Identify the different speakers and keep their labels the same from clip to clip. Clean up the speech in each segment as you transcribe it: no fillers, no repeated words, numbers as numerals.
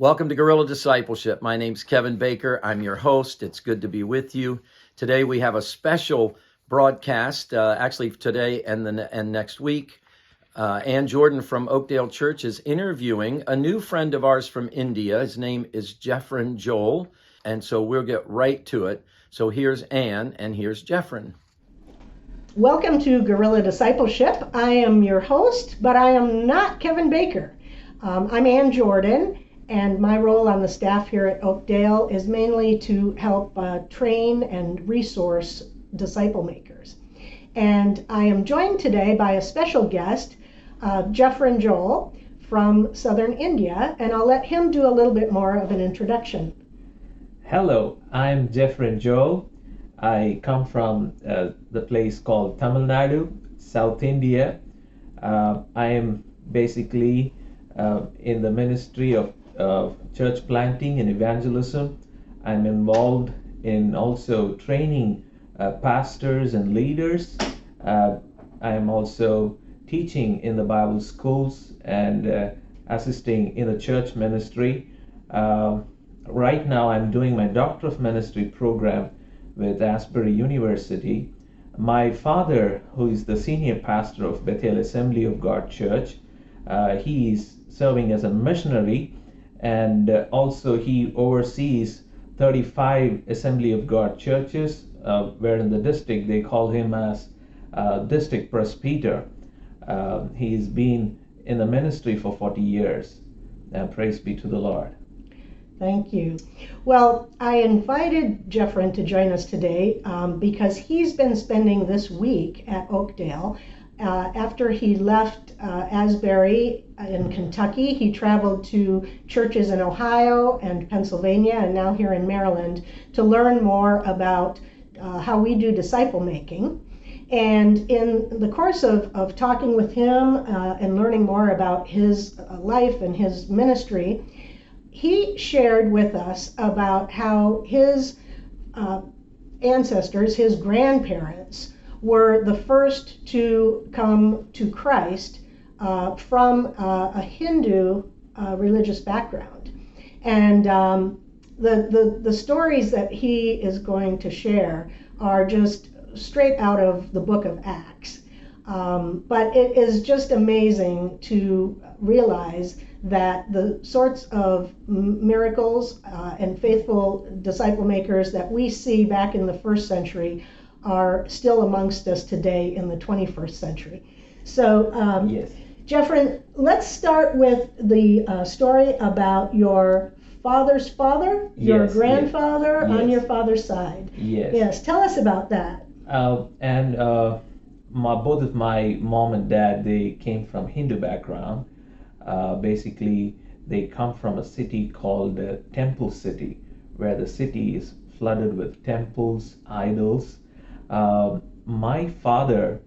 Speaker 1: Welcome to Guerrilla Discipleship. My name's Kevin Baker. I'm your host. It's good to be with you. Today we have a special broadcast, actually today and next week. Ann Jordan from Oakdale Church is interviewing a new friend of ours from India. His name is Jeffrien Joel, and so we'll get right to it. So here's Ann, and here's Jeffrien.
Speaker 2: Welcome to Guerrilla Discipleship. I am your host, but I am not Kevin Baker. I'm Ann Jordan, and my role on the staff here at Oakdale is mainly to help train and resource disciple makers. And I am joined today by a special guest, Jeffrien Joel from southern India, and I'll let him do a little bit more of an introduction.
Speaker 3: Hello, I'm Jeffrien Joel. I come from the place called Tamil Nadu, South India. I am basically in the ministry of church planting and evangelism. I'm involved in also training pastors and leaders. I am also teaching in the Bible schools and assisting in the church ministry. Right now I'm doing my Doctor of Ministry program with Asbury University. My father, who is the senior pastor of Bethel Assembly of God Church, he is serving as a missionary, and also he oversees 35 Assembly of God churches, where in the district they call him as district presbyter. He's been in the ministry for 40 years, and praise be to the Lord.
Speaker 2: Thank you. Well, I invited Jeffrien to join us today because he's been spending this week at Oakdale. After he left Asbury in Kentucky, he traveled to churches in Ohio and Pennsylvania and now here in Maryland to learn more about how we do disciple making. And in the course of talking with him and learning more about his life and his ministry, he shared with us about how his ancestors, his grandparents, were the first to come to Christ from a Hindu religious background. And the stories that he is going to share are just straight out of the book of Acts. But it is just amazing to realize that the sorts of miracles and faithful disciple makers that we see back in the first century are still amongst us today in the 21st century. So,
Speaker 3: Yes.
Speaker 2: Jeffrien, let's start with the story about your father's father, your
Speaker 3: Yes,
Speaker 2: grandfather
Speaker 3: yes.
Speaker 2: on your father's side.
Speaker 3: Yes.
Speaker 2: Yes, tell us about that.
Speaker 3: Both of my mom and dad, they came from Hindu background. Basically, they come from a city called Temple City, where the city is flooded with temples, idols. My father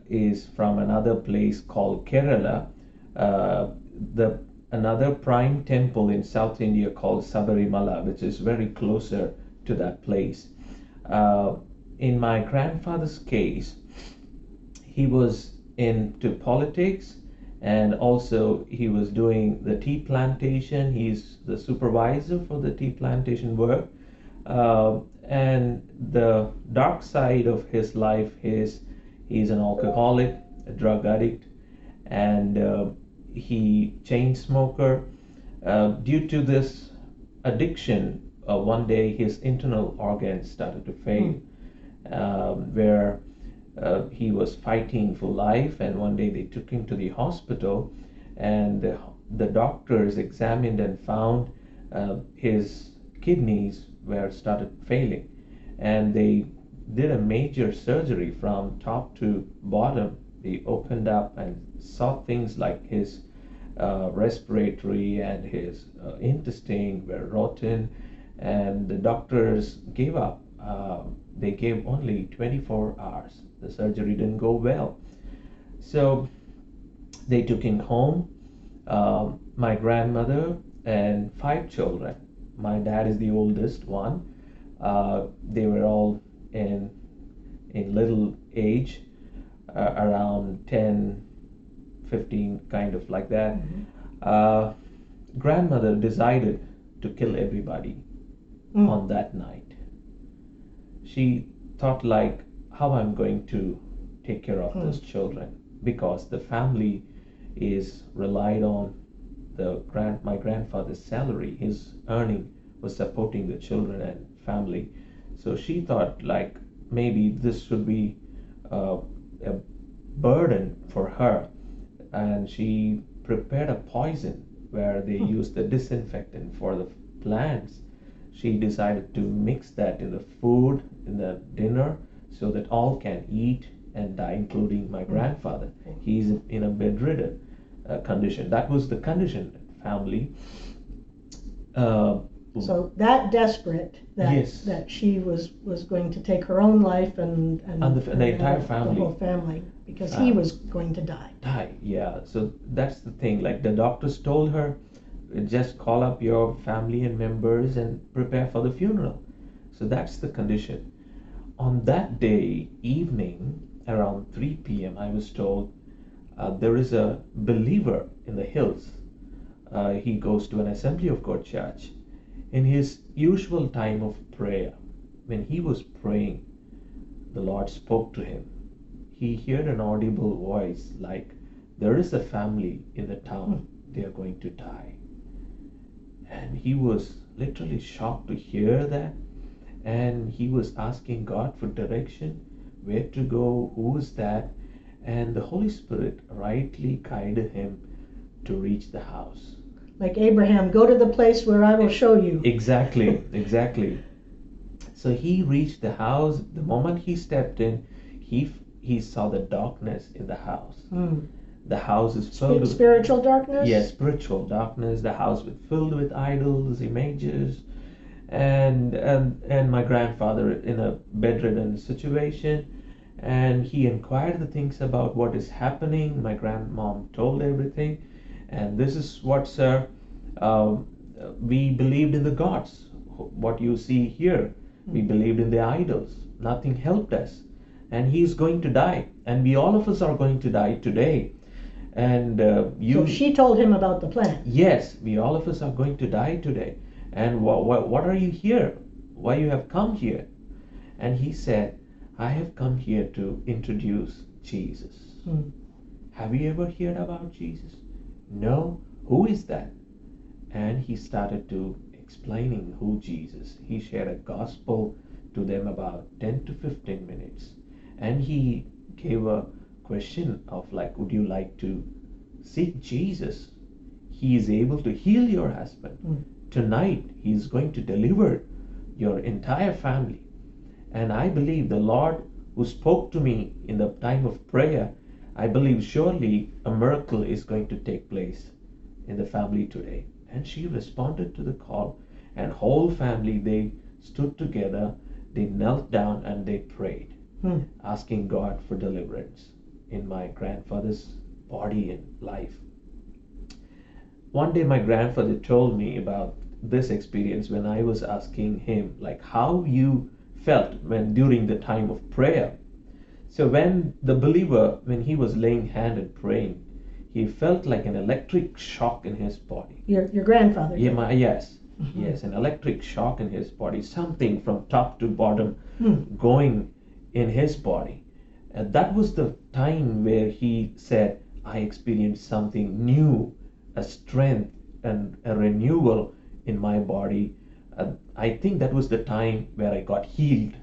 Speaker 3: is from another place called Kerala. Another prime temple in South India called Sabarimala, which is very closer to that place. In my grandfather's case, he was into politics, and also he was doing the tea plantation. He's the supervisor for the tea plantation work. And the dark side of his life is he's an alcoholic, a drug addict, and he chain smoker. Due to this addiction, one day his internal organs started to fail, where he was fighting for life, and one day they took him to the hospital, and the doctors examined and found his kidneys were started failing, and they did a major surgery from top to bottom. They opened up and saw things like his respiratory and his intestine were rotten, and the doctors gave up. They gave only 24 hours. The surgery didn't go well. So they took him home. My grandmother and 5 children. My dad is the oldest one. They were all in little age, around 10, 15, kind of like that. grandmother decided to kill everybody on that night. She thought like, how I'm going to take care of those children, because the family is relied on my grandfather's salary. His earning was supporting the children and family. So she thought like maybe this should be a burden for her, and she prepared a poison where they used the disinfectant for the plants. She decided to mix that in the food, in the dinner, so that all can eat and die, including my grandfather. He's in a bedridden condition. That was the condition, family.
Speaker 2: So that desperate that
Speaker 3: Yes.
Speaker 2: that she was going to take her own life and
Speaker 3: the entire family.
Speaker 2: the whole family, because he was going to die.
Speaker 3: Yeah. So that's the thing. Like the doctors told her, just call up your family and members and prepare for the funeral. So that's the condition. On that day evening, around 3 p.m., I was told there is a believer in the hills. He goes to an Assembly of God church. In his usual time of prayer, when he was praying, the Lord spoke to him. He heard an audible voice like, there is a family in the town, they are going to die. And he was literally shocked to hear that. And he was asking God for direction, where to go, who is that? And the Holy Spirit rightly guided him to reach the house.
Speaker 2: Like Abraham, go to the place where I will show you.
Speaker 3: Exactly. So he reached the house. The moment he stepped in, he saw the darkness in the house. The house is filled with
Speaker 2: spiritual darkness?
Speaker 3: Yes, spiritual darkness. The house was filled with idols, images, and my grandfather in a bedridden situation. And he inquired the things about what is happening. My grandmom told everything. And this is what, sir, we believed in the gods. What you see here, we believed in the idols. Nothing helped us. And he's going to die. And we all of us are going to die today. And
Speaker 2: So she told him about the plan.
Speaker 3: Yes, we all of us are going to die today. And what are you here? Why you have come here? And he said, I have come here to introduce Jesus. Have you ever heard about Jesus? No. Who is that? And he started to explaining who Jesus. He shared a gospel to them about 10 to 15 minutes. And he gave a question of like, would you like to seek Jesus? He is able to heal your husband. Tonight, he is going to deliver your entire family. And I believe the Lord who spoke to me in the time of prayer, I believe surely a miracle is going to take place in the family today. And she responded to the call, and whole family, they stood together, they knelt down and they prayed, asking God for deliverance in my grandfather's body and life. One day my grandfather told me about this experience when I was asking him like how you felt when during the time of prayer. So when the believer, when he was laying hand and praying, he felt like an electric shock in his body.
Speaker 2: Your grandfather?
Speaker 3: Yes, an electric shock in his body, something from top to bottom going in his body. And that was the time where he said, I experienced something new, a strength and a renewal in my body. I think that was the time where I got healed.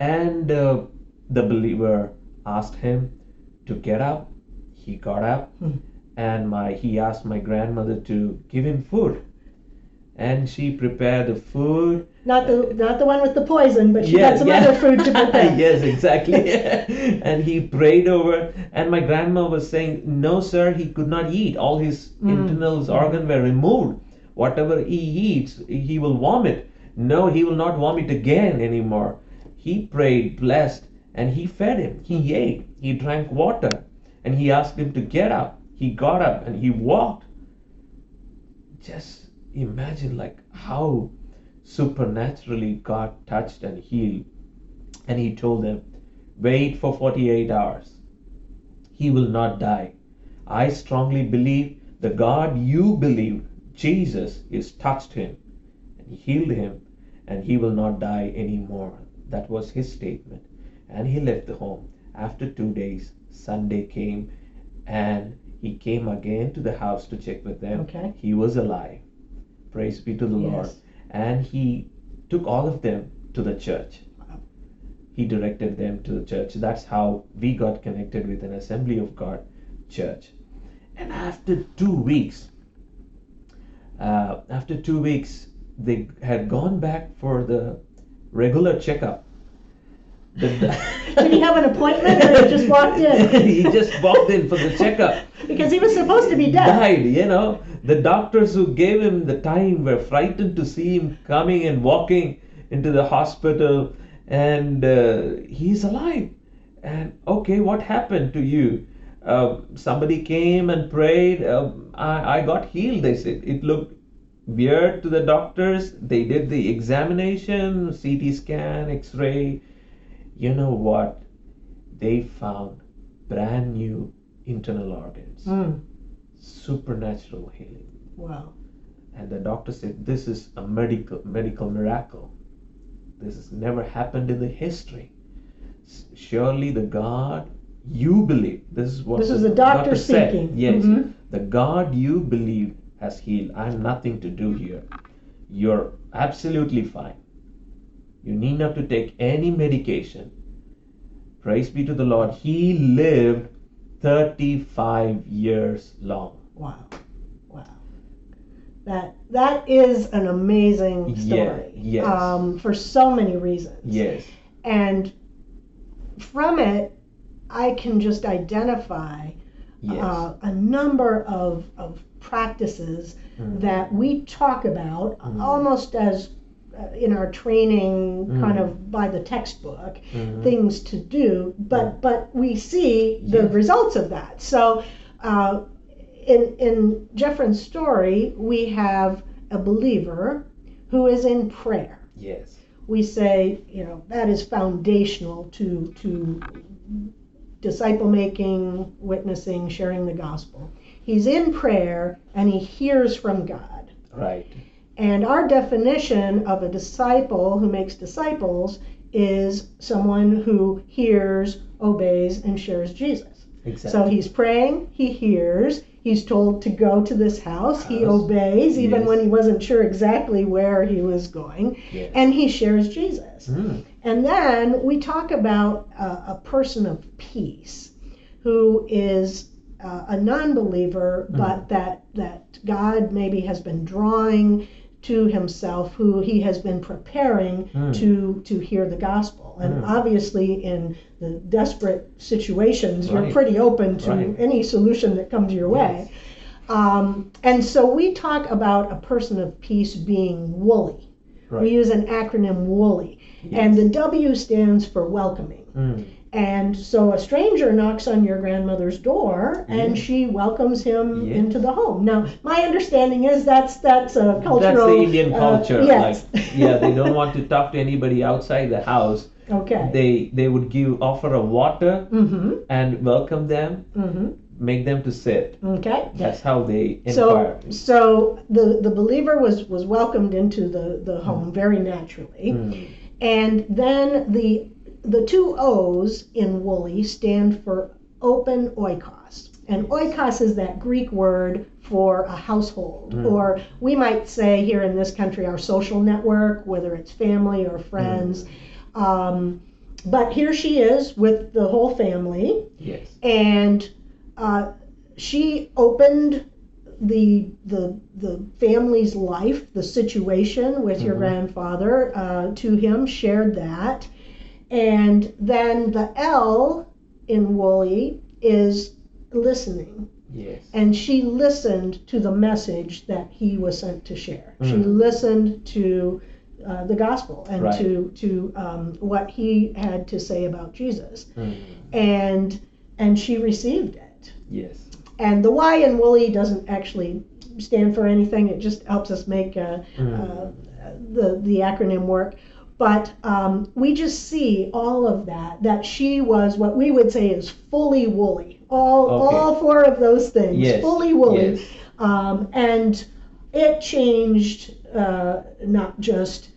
Speaker 3: And the believer asked him to get up. He got up, and he asked my grandmother to give him food. And she prepared the food.
Speaker 2: Not the one with the poison, but she got some other food to prepare.
Speaker 3: Yes, exactly. And he prayed over, and my grandma was saying, no, sir, he could not eat. All his internal organs were removed. Whatever he eats, he will vomit. No, he will not vomit again anymore. He prayed, blessed, and he fed him. He ate. He drank water. And he asked him to get up. He got up and he walked. Just imagine like how supernaturally God touched and healed. And he told them, wait for 48 hours. He will not die. I strongly believe The God you believe, Jesus, is touched him and healed him, and he will not die anymore. That was his statement. And he left the home. After 2 days, Sunday came, and he came again to the house to check with them.
Speaker 2: Okay.
Speaker 3: He was alive. Praise be to the
Speaker 2: Yes.
Speaker 3: Lord. And he took all of them to the church. He directed them to the church. That's how we got connected with an Assembly of God church. And after 2 weeks, they had gone back for the regular checkup.
Speaker 2: Did he have an appointment, or he just walked in?
Speaker 3: He just walked in for the checkup.
Speaker 2: Because he was supposed to be dead.
Speaker 3: Died. The doctors who gave him the time were frightened to see him coming and walking into the hospital, and he's alive. And okay, what happened to you? Somebody came and prayed. I got healed, they said. It looked weird to the doctors. They did the examination, CT scan, X-ray. You know what? They found brand new internal organs. Supernatural healing.
Speaker 2: Wow.
Speaker 3: And the doctor said, this is a medical miracle. This has never happened in the history. Surely the God you believe, this is
Speaker 2: the doctor speaking.
Speaker 3: said. Yes.
Speaker 2: Mhm.
Speaker 3: The God you believe has healed. I have nothing to do here. You're absolutely fine. You need not to take any medication. Praise be to the Lord. He lived 35 years long.
Speaker 2: Wow. That is an amazing story.
Speaker 3: Yes.
Speaker 2: For so many reasons.
Speaker 3: Yes.
Speaker 2: And from it, I can just identify
Speaker 3: Yes.
Speaker 2: a number of practices that we talk about almost as in our training, kind of by the textbook, things to do, but we see the results of that. So in Jeffrien's story, we have a believer who is in prayer.
Speaker 3: Yes.
Speaker 2: We say, that is foundational to disciple making, witnessing, sharing the gospel. He's in prayer and he hears from God.
Speaker 3: Right.
Speaker 2: And our definition of a disciple who makes disciples is someone who hears, obeys, and shares Jesus.
Speaker 3: Exactly.
Speaker 2: So he's praying, he hears, he's told to go to this house, he obeys, even when he wasn't sure exactly where he was going, and he shares Jesus. And then we talk about a person of peace who is a non-believer, but that God maybe has been drawing to himself, who he has been preparing to hear the gospel. And obviously in the desperate situations, you're pretty open to any solution that comes your way. And so we talk about a person of peace being woolly. We use an acronym WOOLY. And the W stands for welcoming. And so a stranger knocks on your grandmother's door and she welcomes him into the home. Now, my understanding is that's a cultural...
Speaker 3: That's the Indian culture.
Speaker 2: Yes.
Speaker 3: They don't want to talk to anybody outside the house.
Speaker 2: Okay.
Speaker 3: They would offer a water and welcome them, make them to sit.
Speaker 2: Okay.
Speaker 3: That's how they inquire.
Speaker 2: So the believer was welcomed into the home very naturally. And then the two O's in woolly stand for open oikos. And oikos is that Greek word for a household, or we might say here in this country our social network, whether it's family or friends. But here she is with the whole family.
Speaker 3: Yes.
Speaker 2: And she opened the family's life, the situation with your grandfather to him, shared that. And then the L in woolly is listening.
Speaker 3: Yes.
Speaker 2: And she listened to the message that he was sent to share. She listened to the gospel and to what he had to say about Jesus. And she received it.
Speaker 3: Yes.
Speaker 2: And the Y in woolly doesn't actually stand for anything. It just helps us make the acronym work. But we just see all of that she was what we would say is fully woolly. All four of those things,
Speaker 3: Yes.
Speaker 2: fully woolly.
Speaker 3: Yes.
Speaker 2: And it changed not just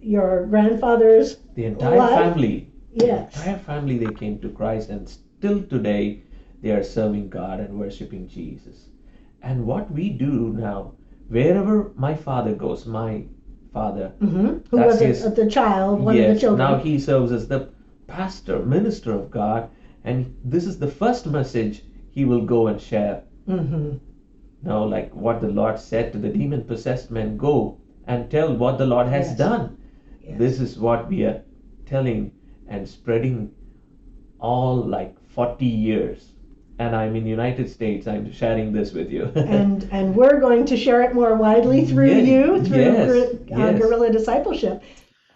Speaker 2: your grandfather's
Speaker 3: The entire
Speaker 2: life.
Speaker 3: family.
Speaker 2: Yes.
Speaker 3: The entire family, they came to Christ, and still today they are serving God and worshiping Jesus. And what we do now, wherever my father goes, my father,
Speaker 2: Who
Speaker 3: that's
Speaker 2: was the child, one of
Speaker 3: yes,
Speaker 2: the children.
Speaker 3: now he serves as the pastor, minister of God, and this is the first message he will go and share. Now, like what the Lord said to the demon-possessed men, go and tell what the Lord has
Speaker 2: Yes.
Speaker 3: done.
Speaker 2: Yes.
Speaker 3: This is what we are telling and spreading all like 40 years. And I'm in United States, I'm sharing this with you.
Speaker 2: and we're going to share it more widely through
Speaker 3: Yes,
Speaker 2: you, through
Speaker 3: yes.
Speaker 2: Guerrilla Discipleship.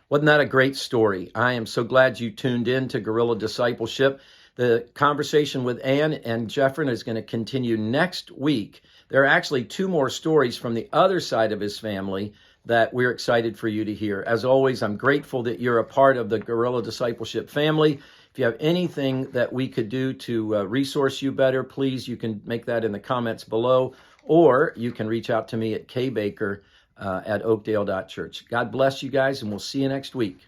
Speaker 1: Wasn't that a great story? I am so glad you tuned in to Guerrilla Discipleship. The conversation with Ann and Jeffrien is going to continue next week. There are actually 2 more stories from the other side of his family that we're excited for you to hear. As always, I'm grateful that you're a part of the Guerrilla Discipleship family. If you have anything that we could do to resource you better, please, you can make that in the comments below, or you can reach out to me at kbaker at oakdale.church. God bless you guys, and we'll see you next week.